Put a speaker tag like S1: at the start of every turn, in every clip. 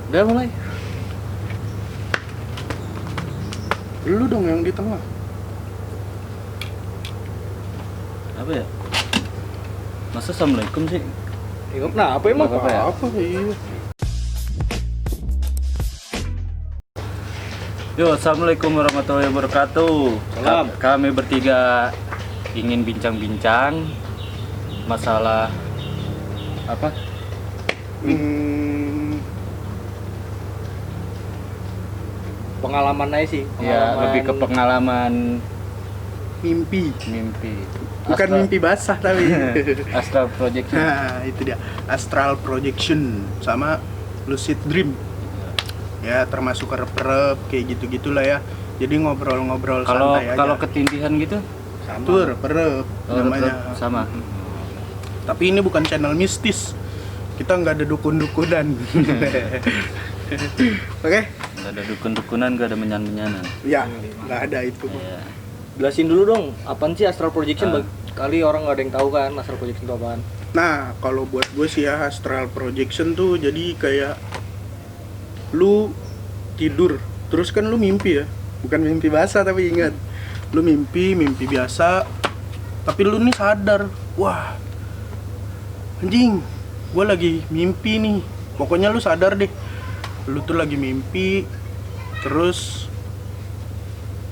S1: Udah mulai.
S2: Lu dong yang di tengah.
S1: Apa ya? Masa assalamualaikum sih?
S3: Kenapa emang?
S1: Apa ya?
S2: Apa iya.
S1: Yo, assalamualaikum warahmatullahi wabarakatuh.
S3: Salam.
S1: Kami bertiga ingin bincang-bincang masalah apa?
S3: Pengalaman aja sih.
S1: Ya, lebih ke pengalaman
S2: Mimpi.
S1: mimpi.
S2: Bukan mimpi basah tapi.
S1: Astral Projection.
S2: Nah, itu dia. Astral projection sama lucid dream. Ya, termasuk rep-rep kayak gitu-gitulah ya. Jadi ngobrol-ngobrol
S1: Kalau
S2: santai aja.
S1: kalau ketindihan gitu
S2: Itu rep-rep namanya.
S1: sama.
S2: Tapi ini bukan channel mistis. Kita nggak ada dukun-dukunan. Oke?
S1: Nggak ada dukun-dukunan, nggak ada menyan-menyanan.
S2: Ya, nggak ada itu.
S1: Iya.
S3: Jelasin dulu dong, apaan sih astral projection?
S1: Ah.
S3: Kali orang nggak ada yang tahu kan astral projection itu apaan.
S2: Nah, kalau buat gue sih ya, astral projection tuh jadi kayak lu tidur, terus kan lu mimpi ya. Bukan mimpi basah tapi ingat. Lu mimpi biasa, tapi lu nih sadar, wah, anjing, gue lagi mimpi nih. Pokoknya lu sadar deh, lu tuh lagi mimpi, terus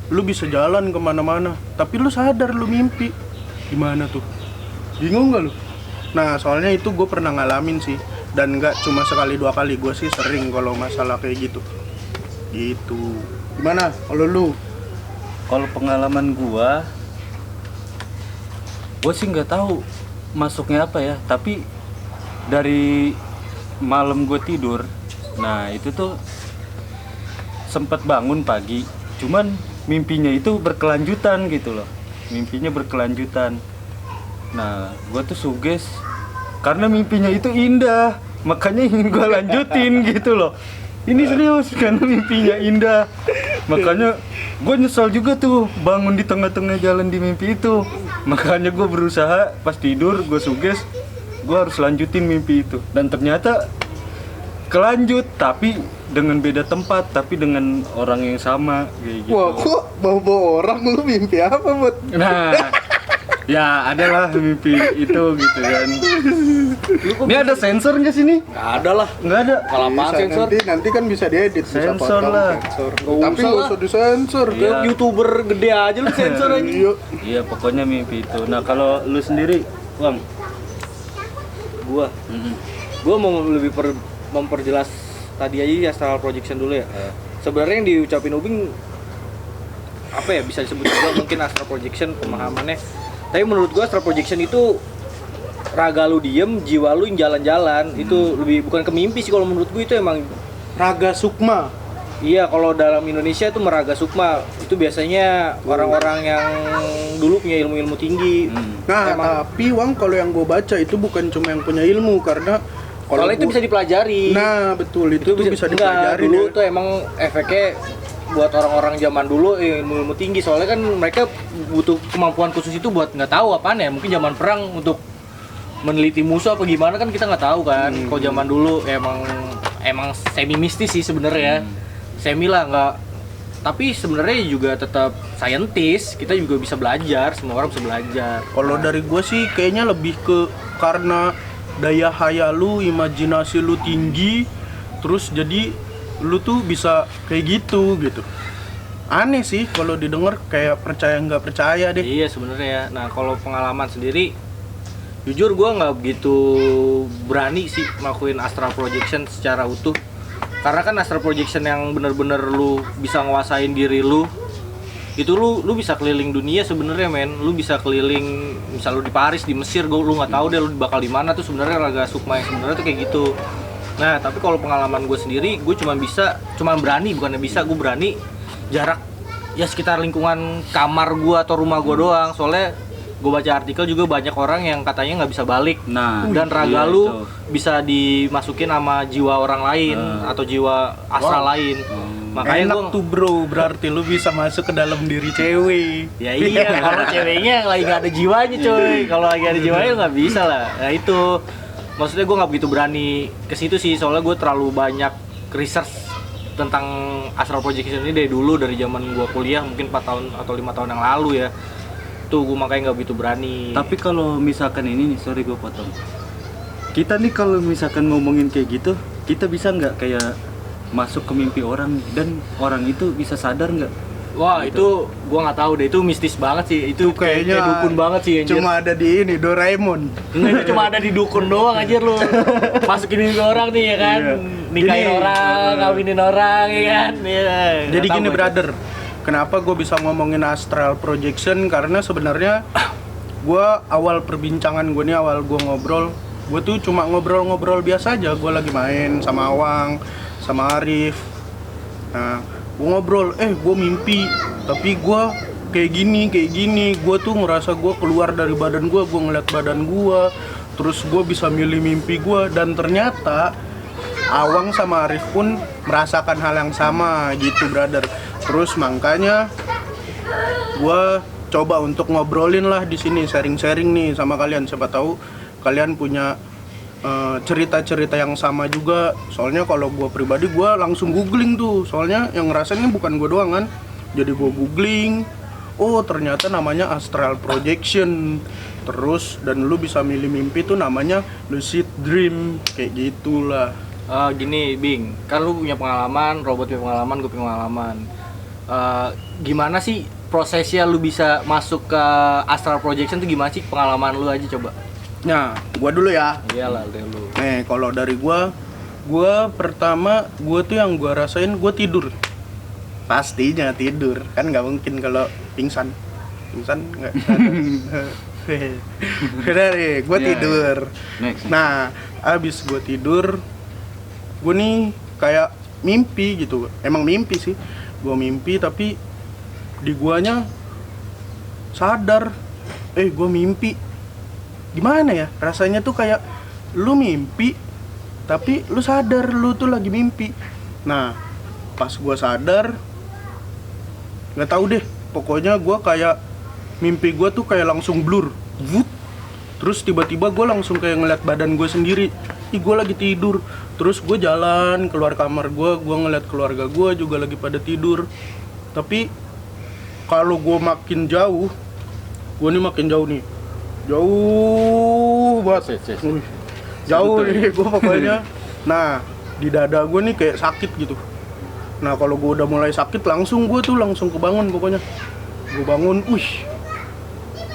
S2: lu bisa jalan kemana-mana, tapi lu sadar lu mimpi. Gimana tuh? Bingung gak lu? Nah, soalnya itu gue pernah ngalamin sih, dan nggak cuma sekali dua kali. Gue sih sering kalau masalah kayak gitu. Gitu. Gimana kalau lu?
S1: Kalau pengalaman gua sih nggak tahu masuknya apa ya, tapi dari malam gue tidur, nah itu tuh sempat bangun pagi, cuman mimpinya itu berkelanjutan gitu loh, mimpinya berkelanjutan. Nah, gue tuh suges karena mimpinya itu indah, makanya ingin gue lanjutin gitu loh. Ini serius karena mimpinya indah, makanya gue nyesal juga tuh bangun di tengah-tengah jalan di mimpi itu. Makanya gue berusaha pas tidur, gue suges gue harus lanjutin mimpi itu, dan ternyata kelanjut, tapi dengan beda tempat, tapi dengan orang yang sama kayak gitu.
S2: Wah, kok bawa orang lu mimpi apa, Bud?
S1: Nah, ya adalah mimpi itu gitu kan. Ini ada sensor nggak sini?
S3: Nggak ada lah.
S1: Nggak ada.
S3: Kalau apaan
S2: Bisa,
S3: sensor?
S2: nanti kan bisa diedit, bisa
S1: Sensor
S2: potong,
S1: lah.
S2: sensor.
S3: Nggak
S2: Tapi
S3: usah
S2: nggak
S3: lah.
S2: usah disensor.
S1: Iya.
S3: YouTuber gede aja lu sensor aja.
S2: Iya.
S1: Iya, pokoknya mimpi itu. Nah, kalau lu sendiri, Bang?
S3: Gua mau lebih memperjelas tadi aja ya, astral projection dulu ya. Sebenarnya yang diucapin Ubing apa ya, bisa disebut juga mungkin astral projection pemahamannya. Tapi menurut gua astral projection itu raga lu diem, jiwa lu yang jalan-jalan. Itu lebih bukan ke mimpi sih kalau menurut gua, itu emang
S2: Raga Sukma.
S3: iya. Kalau dalam Indonesia itu meraga sukma. Itu biasanya orang-orang yang dulu punya ilmu-ilmu tinggi.
S2: Nah,
S3: Emang.
S2: tapi Wang, kalau yang gue baca itu bukan cuma yang punya ilmu, karena
S3: Kalau itu bisa dipelajari.
S2: Nah, betul, itu tuh bisa
S3: enggak,
S2: dipelajari
S3: dulu
S2: ya.
S3: tuh emang efeknya buat orang-orang zaman dulu ilmu-ilmu tinggi, soalnya kan mereka butuh kemampuan khusus itu buat nggak tahu apaan ya, mungkin zaman perang untuk meneliti musuh apa gimana kan kita nggak tahu kan. Kalau zaman dulu emang semi mistis sih sebenarnya. Semi lah, nggak, tapi sebenarnya juga tetap saintis, kita juga bisa belajar, semua orang bisa belajar.
S2: Kalau dari gue sih kayaknya lebih ke karena daya hayal lu, imajinasi lu tinggi, terus jadi lu tuh bisa kayak gitu. Aneh sih kalau didengar, kayak percaya nggak percaya deh.
S3: Iya sebenarnya. Nah kalau pengalaman sendiri, jujur gue nggak begitu berani sih ngelakuin astral projection secara utuh. Karena kan astral projection yang bener-bener lu bisa nguasain diri lu, itu lu bisa keliling dunia sebenarnya, men. Lu bisa keliling, misal lu di Paris, di Mesir, lu nggak tahu deh lu bakal di mana tuh sebenarnya. Raga sukma yang sebenarnya tuh kayak gitu. Nah tapi kalau pengalaman gue sendiri, gue cuma berani, bukannya bisa, gue berani jarak ya sekitar lingkungan kamar gue atau rumah gue doang. Soalnya gue baca artikel juga banyak orang yang katanya nggak bisa balik.
S1: Nah,
S3: dan raga
S1: iya
S3: lu
S1: itu.
S3: bisa dimasukin sama jiwa orang lain atau jiwa astral lain. Makanya
S2: Enak
S3: gua
S2: tuh bro, berarti lu bisa masuk ke dalam diri cewek.
S3: ya iya, kalau ceweknya lagi nggak ada jiwanya coy. Kalau lagi ada jiwanya nggak bisa lah. Nah itu maksudnya gue nggak begitu berani ke situ sih, soalnya gue terlalu banyak research tentang astral projection ini dari dulu, dari zaman gua kuliah mungkin 4 tahun atau 5 tahun yang lalu ya. Tuh gua makanya nggak begitu berani.
S1: Tapi kalau misalkan ini nih, sorry gue potong. Kita nih kalau misalkan ngomongin kayak gitu, kita bisa nggak kayak masuk ke mimpi orang dan orang itu bisa sadar nggak?
S3: Wah
S1: Gitu.
S3: itu gua nggak tahu deh, itu mistis banget sih, itu
S2: kayaknya
S3: kayak dukun banget sih anjir.
S2: Cuma ada di ini Doraemon.
S3: Enggak, itu cuma ada di dukun doang anjir lu. Masukin mimpi orang nih ya kan.
S2: Iya.
S3: Nikahin
S2: Gini.
S3: orang, kawinin orang ya kan. Iya.
S2: Jadi
S3: Nggak tahu
S2: gini
S3: gua.
S2: brother, kenapa gue bisa ngomongin astral projection? Karena sebenarnya gue awal perbincangan gue nih, awal gue ngobrol, gue tuh cuma ngobrol-ngobrol biasa aja. Gue lagi main sama Awang, sama Arif. Nah, gue ngobrol, gue mimpi, tapi gue kayak gini. Gue tuh ngerasa gue keluar dari badan gue ngeliat badan gue, terus gue bisa milih mimpi gue, dan ternyata Awang sama Arif pun merasakan hal yang sama gitu brother. Terus makanya gue coba untuk ngobrolin lah di sini, sharing-sharing nih sama kalian. Siapa tahu kalian punya cerita-cerita yang sama juga. Soalnya kalau gue pribadi gue langsung googling tuh. Soalnya yang ngerasainnya bukan gue doang kan. Jadi gue googling, oh ternyata namanya astral projection. Terus dan lu bisa milih mimpi tuh namanya lucid dream, kayak gitulah.
S3: Gini Bing, kan lu punya pengalaman, Robot punya pengalaman, gue punya pengalaman. Gimana sih prosesnya lu bisa masuk ke astral projection tuh gimana sih, pengalaman lu aja coba.
S2: Nah, gue dulu ya.
S3: Iyalah lu.
S2: Nih, kalau dari gue pertama, gue tuh yang gue rasain, gue tidur. Pastinya tidur, kan nggak mungkin kalau pingsan nggak. Udah nih, gue
S1: Iya,
S2: tidur.
S1: Next.
S2: Nah, abis gue tidur, gue nih kayak mimpi gitu. Emang mimpi sih, gue mimpi tapi di guanya sadar, gue mimpi. Gimana ya rasanya tuh, kayak lu mimpi tapi lu sadar lu tuh lagi mimpi. Nah pas gua sadar, nggak tahu deh, pokoknya gua kayak mimpi gua tuh kayak langsung blur, wut. Terus tiba-tiba gua langsung kayak ngeliat badan gua sendiri. Gua lagi tidur. Terus gua jalan keluar kamar gua ngeliat keluarga gua juga lagi pada tidur. Tapi kalau gua makin jauh, gua nih makin jauh nih, jauh banget. Wih, jauh nih gue pokoknya. Nah di dada gue nih kayak sakit gitu. Nah kalau gue udah mulai sakit langsung kebangun. Pokoknya gue bangun,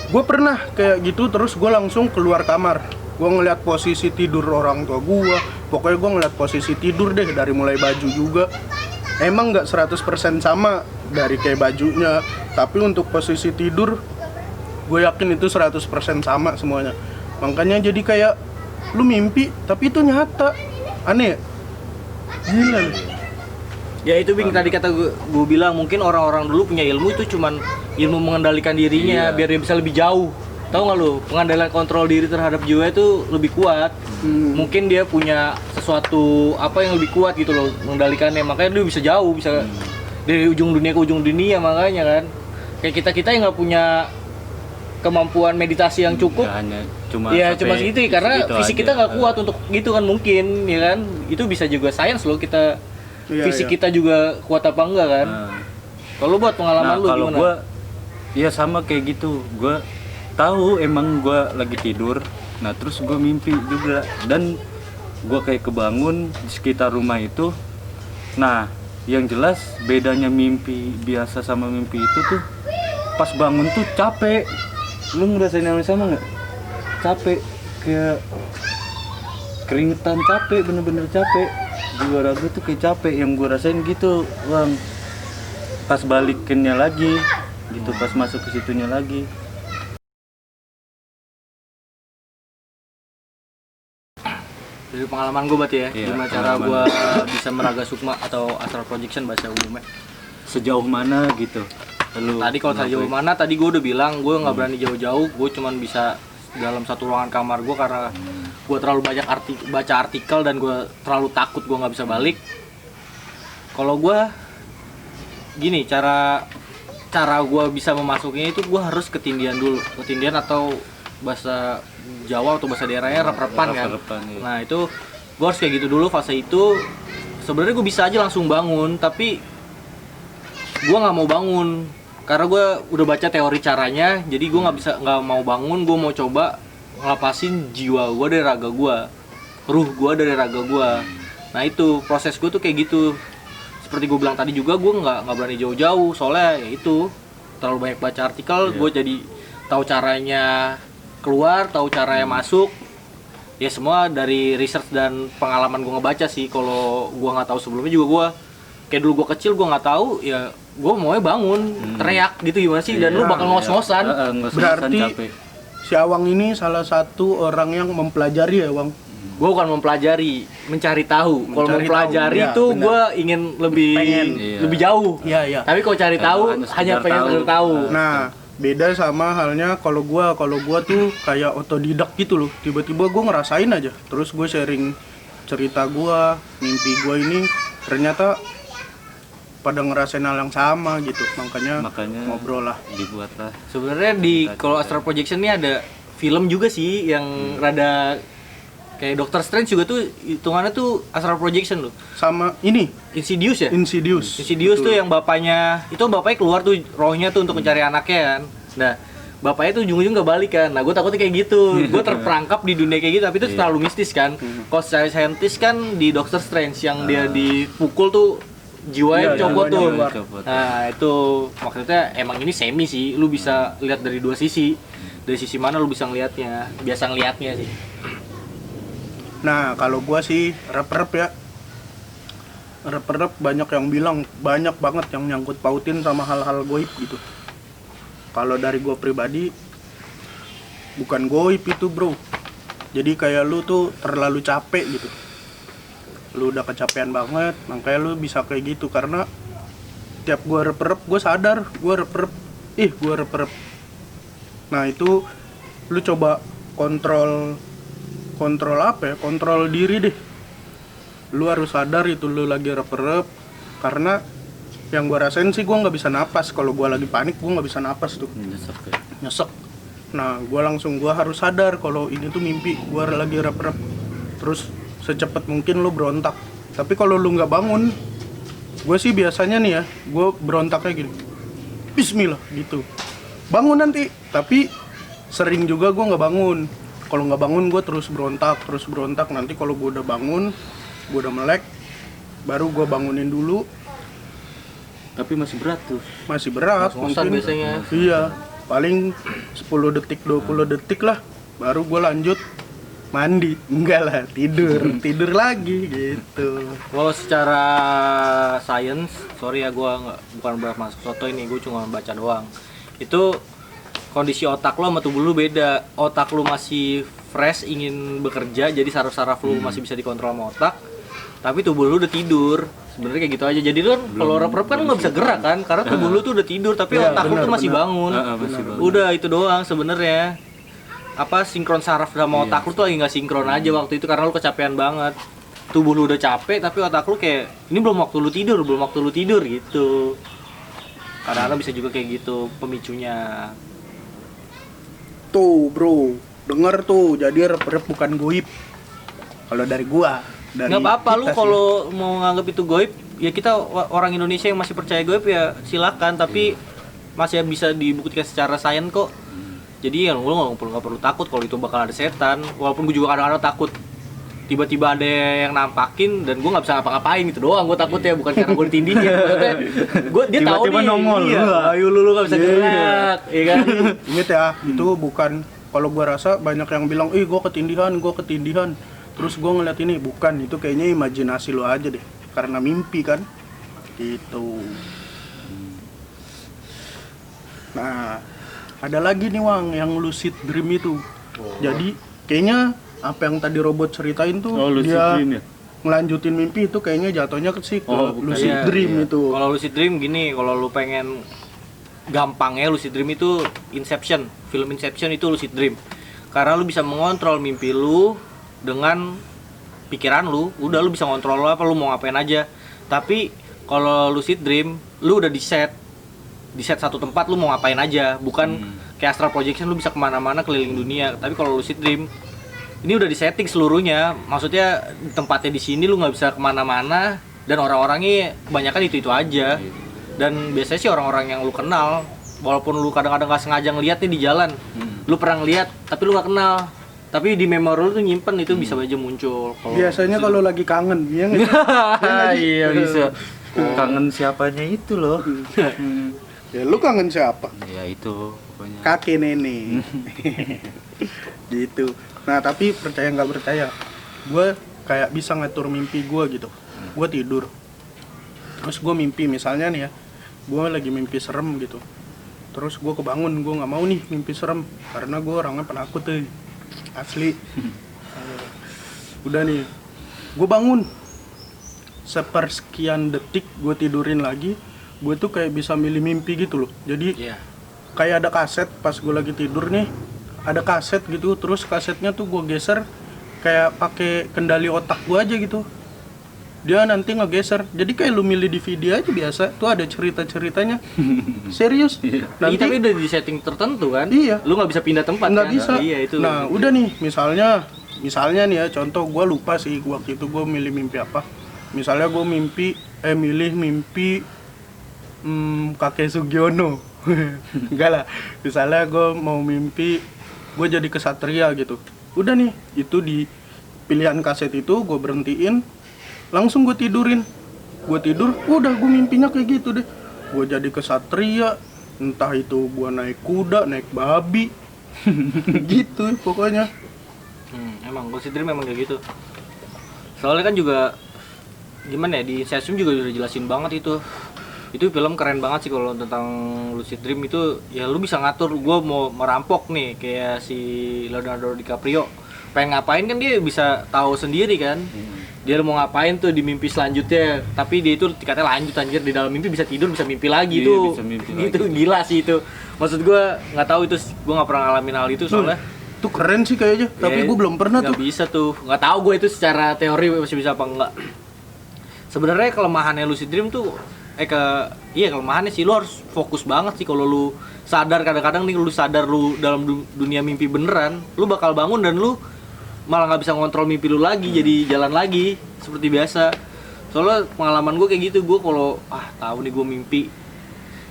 S2: gue pernah kayak gitu. Terus gue langsung keluar kamar, gue ngeliat posisi tidur orang tua gue. Pokoknya gue ngeliat posisi tidur deh, dari mulai baju juga. Emang nggak 100% sama dari kayak bajunya, tapi untuk posisi tidur gue yakin itu 100% sama semuanya. Makanya jadi kayak lu mimpi tapi itu nyata. Aneh ya? Gila lu.
S3: Ya itu Bing, tadi kata gue bilang mungkin orang-orang dulu punya ilmu itu cuman ilmu mengendalikan dirinya.
S1: Iya.
S3: Biar dia bisa lebih jauh. Tahu nggak lu, pengendalian kontrol diri terhadap jiwa itu lebih kuat. Mungkin dia punya sesuatu apa yang lebih kuat gitu loh mengendalikannya, makanya dia bisa jauh, bisa dari ujung dunia ke ujung dunia. Makanya kan kayak kita yang nggak punya kemampuan meditasi yang cukup,
S1: Nggak hanya cuma
S3: cuma segitu ya, karena
S1: segitu
S3: fisik
S1: aja.
S3: kita nggak kuat untuk gitu kan, mungkin ya kan. Itu bisa juga sains loh, kita
S2: Iya,
S3: fisik
S2: iya.
S3: kita juga kuat apa enggak kan.
S1: Nah,
S3: Kalau buat pengalaman lu
S1: kalau
S3: gimana?
S1: gue ya sama kayak gitu. Gue tahu emang gue lagi tidur. Nah terus gue mimpi juga, dan gue kayak kebangun di sekitar rumah itu. Nah yang jelas bedanya mimpi biasa sama mimpi itu tuh, pas bangun tuh capek. Lu ngerasain yang sama nggak? Capek, kayak keringetan, capek, bener-bener capek. Jiwa raga tuh kayak capek, yang gue rasain gitu bang. Pas balikinnya lagi gitu, pas masuk ke situnya lagi.
S3: Dari pengalaman gue berarti ya,
S1: Iya,
S3: gimana cara
S1: pengalaman.
S3: gue bisa meraga sukma atau astral projection bahasa umumnya.
S1: Sejauh mana gitu lu
S3: Tadi kalau sejauh
S1: ngelakuin?
S3: mana, tadi gue udah bilang gue nggak berani jauh-jauh. Gue cuman bisa dalam satu ruangan kamar gue karena gue terlalu banyak baca artikel dan gue terlalu takut gue nggak bisa balik. Kalau gue gini, cara gue bisa memasukinya itu gue harus ketindihan dulu, ketindihan atau bahasa Jawa atau bahasa daerahnya rep-repan kan.
S1: Rep-repan, iya.
S3: Nah itu gue harus kayak gitu dulu, fase itu sebenarnya gue bisa aja langsung bangun, tapi gue nggak mau bangun karena gue udah baca teori caranya. Jadi gue nggak mau bangun, gue mau coba ngelapasin jiwa gue dari raga gue, ruh gue dari raga gue. Nah itu proses gue tuh kayak gitu. Seperti gue bilang tadi juga, gue nggak berani jauh-jauh soalnya ya itu terlalu banyak baca artikel. Gue jadi tahu caranya keluar, tahu caranya masuk. Ya semua dari research dan pengalaman gue ngebaca sih. Kalau gue nggak tahu sebelumnya juga, gue kayak dulu gue kecil gue nggak tahu ya, gue maunya bangun teriak gitu gimana sih, dan lu bakal ngos-ngosan.
S2: Berarti
S1: capek.
S2: si Awang ini salah satu orang yang mempelajari ya, Wang?
S3: Gue bukan mempelajari, mencari tahu. Kalau
S2: Mencari
S3: mempelajari
S2: tahu,
S3: tuh
S2: ya,
S3: gue ingin lebih
S2: Pengen.
S3: lebih jauh.
S2: Iya, iya.
S3: Tapi kalau cari tahu
S1: hanya
S3: hanya
S1: sekedar
S3: pengen
S1: tahu.
S3: tahu.
S2: Nah, beda sama halnya kalau gua tuh kayak otodidak gitu loh. Tiba-tiba gua ngerasain aja. Terus gue sharing cerita gua, mimpi gua ini ternyata pada ngerasain hal yang sama gitu. Makanya ngobrol lah.
S1: Dibuatlah.
S3: Sebenarnya di kalau Astral Projection ini ada film juga sih yang rada kayak Doctor Strange juga tuh hitungannya tuh Astral Projection loh.
S2: Sama ini
S3: Insidious ya?
S2: Insidious.
S3: Insidious tuh
S2: Betul.
S3: yang bapaknya keluar tuh rohnya tuh untuk mencari anaknya kan. Nah, bapaknya tuh ujung-ujung gak balik kan. Nah, gue takutnya kayak gitu. Gue terperangkap di dunia kayak gitu, tapi itu terlalu mistis kan. Kalau secara saintis kan di Doctor Strange yang dia dipukul tuh jiwanya
S2: Iya,
S3: copot tuh.
S2: jiwanya
S1: copot.
S3: Nah, itu maksudnya emang ini semi sih. Lu bisa lihat dari dua sisi. Dari sisi mana lu bisa ngelihatnya? Biasa ngelihatnya sih.
S2: Nah, kalau gua sih rep-rep ya. Rep-rep banyak yang bilang, banyak banget yang nyangkut pautin sama hal-hal goib gitu. Kalau dari gua pribadi bukan goib itu, bro. Jadi kayak lu tuh terlalu capek gitu. Lu udah kecapean banget, makanya lu bisa kayak gitu. Karena tiap gua rep-rep, gua sadar gua rep-rep. Gua rep-rep. Nah, itu lu coba kontrol apa ya? Kontrol diri deh. Lu harus sadar itu lu lagi rep-rep, karena yang gua rasain sih gua nggak bisa napas. Kalau gua lagi panik gua nggak bisa napas tuh, nyesek. Nah, gua harus sadar kalau ini tuh mimpi, gua lagi rep-rep. Terus secepat mungkin lu berontak. Tapi kalau lu nggak bangun, gua sih biasanya nih ya, gua berontaknya gini, Bismillah gitu, bangun nanti. Tapi sering juga gua nggak bangun. Kalau nggak bangun gue terus berontak. Nanti kalau gue udah bangun, gue udah melek, baru gue bangunin dulu.
S1: Tapi masih berat tuh.
S2: Masih berat
S3: Ngos-ngosan
S2: mungkin.
S3: biasanya.
S2: Iya, paling 10 detik 20 detik lah, baru gue lanjut mandi. Enggak lah, tidur lagi gitu.
S3: Kalau secara science, sorry ya, gue bukan berat masuk soto ini, gue cuma baca doang. Itu kondisi otak lo sama tubuh lo beda. Otak lo masih fresh, ingin bekerja, jadi saraf-saraf lo masih bisa dikontrol sama otak. Tapi tubuh lo udah tidur. Sebenarnya kayak gitu aja. Jadi lo kan kalau rep-rep kan lo nggak bisa gerak kan, karena tubuh lo tuh udah tidur, tapi
S2: Ya,
S3: otak lo tuh masih
S2: benar.
S3: bangun.
S1: Masih bangun.
S3: Udah itu doang sebenarnya. Apa sinkron saraf sama otak lo tuh lagi nggak sinkron aja waktu itu karena lo kecapean banget. Tubuh lo udah capek, tapi otak lo kayak ini belum waktu lo tidur gitu. Kadang-kadang bisa juga kayak gitu pemicunya.
S2: Tuh bro, denger tuh, jadi rep-rep bukan goib. Kalau dari gua, dari
S3: Nggak apa-apa lu
S2: kita sih.
S3: kalau mau nganggap itu goib, ya kita orang Indonesia yang masih percaya goib ya silakan, tapi masih bisa dibuktikan secara sains kok. Jadi ya lu nggak perlu takut kalau itu bakal ada setan. Walaupun gue juga kadang-kadang takut tiba-tiba ada yang nampakin dan gue nggak bisa ngapa-ngapain gitu doang. Gue takut ya, bukan karena gue ditindih ya. Maksudnya dia tahu
S1: Tiba-tiba
S3: nih.
S1: nongol.
S3: Iya, ayo lu nggak bisa gerak, ya kan?
S2: Ingat ya, itu bukan, kalau gua rasa banyak yang bilang, gua ketindihan. Terus gua ngeliat ini, bukan, itu kayaknya imajinasi lo aja deh. Karena mimpi kan. Gitu. Nah, ada lagi nih Wang, yang lucid dream itu. Jadi, kayaknya apa yang tadi robot ceritain tuh,
S1: lucid
S2: dia
S1: dream ya?
S2: ngelanjutin mimpi itu kayaknya jatuhnya ke sih ke
S1: bukan.
S2: lucid
S3: Iya,
S2: dream itu.
S3: Kalau lucid dream gini, kalau lu pengen gampangnya lucid dream itu Inception, film Inception itu lucid dream. Karena lu bisa mengontrol mimpi lu dengan pikiran lu, udah lu bisa ngontrol apa lu mau ngapain aja. Tapi kalau lucid dream, lu udah di set satu tempat lu mau ngapain aja, bukan kayak astral projection lu bisa kemana-mana keliling dunia. Tapi kalau lucid dream ini udah disetting seluruhnya, maksudnya tempatnya di sini lu nggak bisa kemana-mana, Dan orang-orangnya kebanyakan itu aja.
S1: Iya.
S3: Dan biasanya sih orang-orang yang lu kenal, walaupun lu kadang-kadang nggak sengaja ngeliat nih di jalan, lu pernah ngeliat tapi lu nggak kenal, tapi di memori lu tuh nyimpen itu bisa aja muncul.
S2: Biasanya kalau lagi kangen, ya nggak sih?
S1: Iya bisa. Kangen siapanya itu loh.
S2: Ya lu kangen siapa?
S1: Ya itu pokoknya.
S2: Kakek nenek. Gitu. Nah tapi percaya nggak percaya, gue kayak bisa ngatur mimpi gue gitu. Gue tidur, terus gue mimpi misalnya nih ya, gue lagi mimpi serem gitu. Terus gue kebangun, gue nggak mau nih mimpi serem karena gue orangnya penakut tuh, asli. Udah nih, gue bangun, sepersekian detik gue tidurin lagi, gue tuh kayak bisa milih mimpi gitu loh. Jadi
S3: Iya.
S2: kayak ada kaset pas gue lagi tidur nih, ada kaset gitu, terus kasetnya tuh gue geser kayak pakai kendali otak gue aja gitu, dia nanti ngegeser, jadi kayak lu milih DVD aja biasa, tuh ada cerita-ceritanya. Serius.
S3: Nanti tapi udah di setting tertentu kan?
S2: Iya.
S3: Lu nggak bisa pindah tempat
S2: nggak
S3: kan?
S2: bisa.
S3: Iya itu.
S2: Nah udah nih, misalnya nih ya, contoh gue lupa sih waktu itu gue milih mimpi apa. Misalnya gue milih mimpi kakek Sugiono. Enggak lah, misalnya gue mau mimpi gue jadi kesatria gitu. Udah nih, itu di pilihan kaset itu gue berhentiin, langsung gue tidurin. Gue tidur, udah gue mimpinya kayak gitu deh. Gue jadi kesatria, entah itu gue naik kuda, naik babi. Gitu pokoknya.
S3: Emang Lucid Dream memang kayak gitu. Soalnya kan juga gimana ya, di Inception juga udah jelasin banget itu. Itu film keren banget sih kalau tentang Lucid Dream itu. Ya lu bisa ngatur, gue mau merampok nih kayak si Leonardo DiCaprio, pengen ngapain kan dia bisa tahu sendiri kan. Dia mau ngapain tuh di mimpi selanjutnya, tapi dia itu katanya lanjut anjir, di dalam mimpi bisa tidur, bisa mimpi lagi.
S1: Iya,
S3: tuh
S1: bisa mimpi
S3: gitu
S1: lagi.
S3: gila sih itu. Maksud gue nggak tahu itu, gue nggak pernah ngalamin hal itu soalnya.
S2: Tuh keren sih kayaknya, tapi gue belum pernah tuh.
S3: Nggak bisa tuh, nggak tahu gue itu secara teori masih bisa apa enggak. Sebenarnya kelemahannya Lucid Dream tuh kelemahannya sih lu harus fokus banget sih. Kalau lu sadar, kadang-kadang nih lu sadar lu dalam dunia mimpi beneran, lu bakal bangun dan lu malah nggak bisa ngontrol mimpi lu lagi, jadi jalan lagi seperti biasa. Soalnya pengalaman gue kayak gitu, gue kalau tahu nih gue mimpi,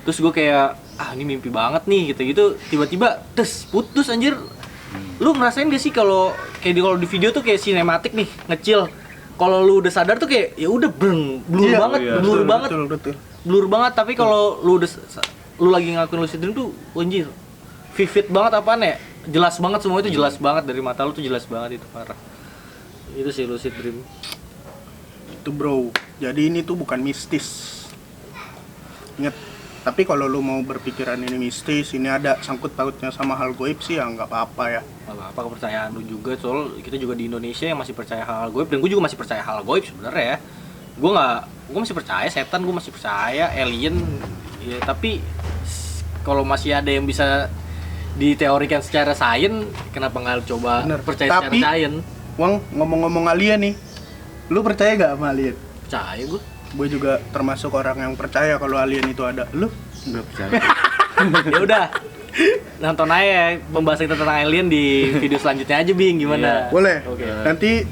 S3: terus gue kayak ini mimpi banget nih gitu tiba-tiba putus anjir. Lu ngerasain gak sih kalau kalau di video tuh kayak sinematik nih ngecil, kalau lu udah sadar tuh kayak ya udah blur banget,
S2: Betul.
S3: blur banget. Tapi kalau lu lagi ngakuin lucid dream tuh anjir vivid banget, apaan ya, jelas banget, semua itu jelas banget dari mata lu tuh, jelas banget, itu parah. Itu sih lucid dream
S2: Itu bro, jadi ini tuh bukan mistis, ingat. Tapi kalau lu mau berpikiran ini mistis, ini ada sangkut pautnya sama hal goib sih, ya nggak apa-apa ya.
S3: apa kepercayaan lu juga, soal kita juga di Indonesia yang masih percaya hal goib, dan gue juga masih percaya hal goib sebenarnya ya. Gue masih percaya setan, gue masih percaya alien ya, tapi kalau masih ada yang bisa diteorikan secara sains, kenapa nggak coba
S2: Bener.
S3: percaya
S2: Tapi,
S3: secara sains?
S2: Wang, ngomong-ngomong alien nih, lu percaya gak sama alien?
S3: Percaya gue.
S2: Gue juga termasuk orang yang percaya kalau alien itu ada. Lu?
S1: Nggak percaya.
S3: Ya udah, nonton aja pembahasan tentang alien di video selanjutnya aja, Bing, gimana?
S2: Boleh.
S3: Oke.
S2: Nanti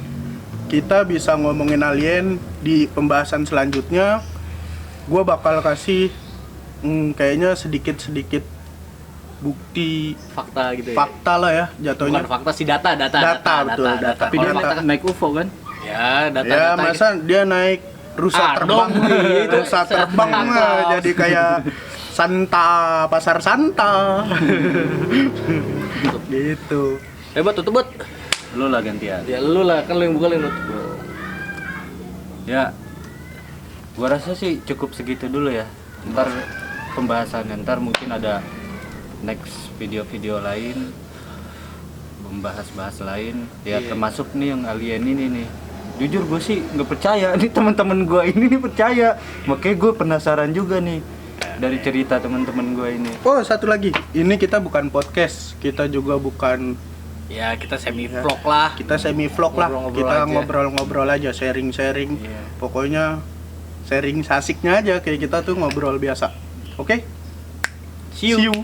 S2: kita bisa ngomongin alien di pembahasan selanjutnya. Gue bakal kasih kayaknya sedikit-sedikit bukti
S3: Fakta gitu ya.
S2: fakta lah ya jatuhnya.
S3: Bukan fakta sih, data.
S2: Betul, data. Tapi
S3: Kalau
S2: data.
S3: fakta-
S1: Naik UFO kan?
S3: Ya, data.
S2: Ya masa dia naik rusa terbang,
S3: dong, itu
S2: rusa terbang
S3: Santa
S2: lah,
S3: Claus.
S2: jadi kayak pasar Santa. Gitu.
S3: Hebat, tutup, Bot.
S1: Lu lah gantian.
S3: Ya lu lah, kan lu yang buka, lu yang nutup.
S1: Ya, gua rasa sih cukup segitu dulu ya. Ntar pembahasannya, ntar mungkin ada next video-video lain, membahas-bahas lain. Ya
S3: Iya.
S1: termasuk nih yang alien ini nih. Jujur gue sih nggak percaya, nih teman-teman gue ini nih percaya. Makanya gue penasaran juga nih dari cerita teman-teman gue ini.
S2: Oh satu lagi, ini kita bukan podcast, kita juga bukan,
S3: Ya, kita semi vlog lah.
S2: kita semi vlog lah,
S3: Ngobrol-ngobrol
S2: kita
S3: aja.
S2: ngobrol-ngobrol aja, sharing-sharing.
S1: Iya.
S2: Pokoknya sharing asiknya aja, kayak kita tuh ngobrol biasa. Oke?
S3: See you.
S2: See you.